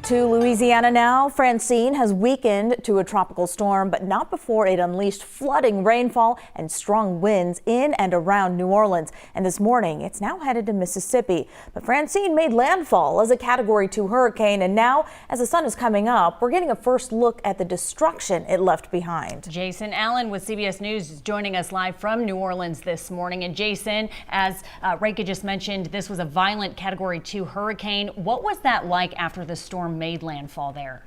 to Louisiana now. Francine has weakened to a tropical storm, but not before it unleashed flooding rainfall and strong winds in and around New Orleans. And this morning, it's now headed to Mississippi. But Francine made landfall as a Category 2 hurricane, and now, as the sun is coming up, we're getting a first look at the destruction it left behind. Jason Allen with CBS News is joining us live from New Orleans this morning. And Jason, as Reka just mentioned, this was a violent Category 2 hurricane. What was that like after the storm made landfall there?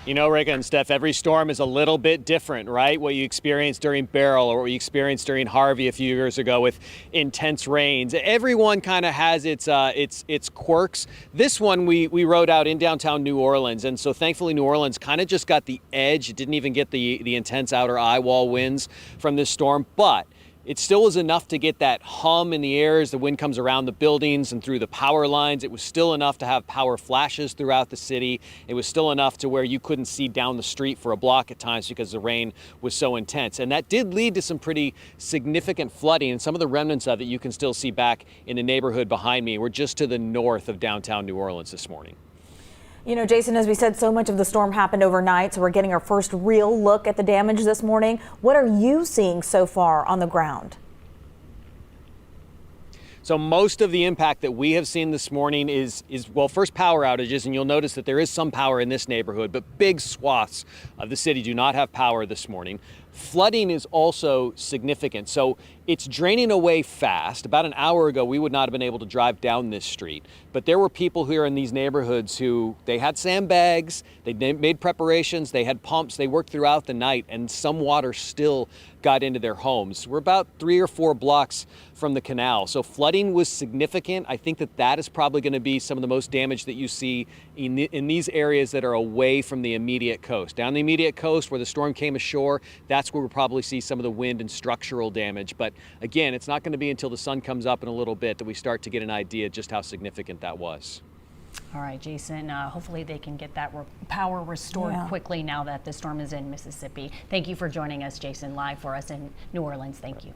You know, Reka and Steph, every storm is a little bit different, right? What you experienced during Beryl or what you experienced during Harvey a few years ago with intense rains. Everyone kind of has its quirks. This one we rode out in downtown New Orleans, and so thankfully New Orleans kind of just got the edge. It didn't even get the intense outer eye wall winds from this storm, but it still was enough to get that hum in the air as the wind comes around the buildings and through the power lines. It was still enough to have power flashes throughout the city. It was still enough to where you couldn't see down the street for a block at times because the rain was so intense. And that did lead to some pretty significant flooding, and some of the remnants of it you can still see back in the neighborhood behind me. We're just to the north of downtown New Orleans this morning. You know, Jason, as we said, so much of the storm happened overnight, so we're getting our first real look at the damage this morning. What are you seeing so far on the ground? So most of the impact that we have seen this morning is well, first power outages, and you'll notice that there is some power in this neighborhood, but big swaths of the city do not have power this morning. Flooding is also significant, so it's draining away fast. About an hour ago, we would not have been able to drive down this street, but there were people here in these neighborhoods who they had sandbags, they made preparations, they had pumps, they worked throughout the night, and some water still got into their homes. We're about 3 or 4 blocks from the canal, so flooding was significant. I think that is probably going to be some of the most damage that you see in these areas that are away from the immediate coast. Down the immediate coast where the storm came ashore, that's where we'll probably see some of the wind and structural damage. But again, it's not going to be until the sun comes up in a little bit that we start to get an idea just how significant that was. All right, Jason, hopefully they can get that power restored quickly now that the storm is in Mississippi. Thank you for joining us, Jason, live for us in New Orleans. Thank you.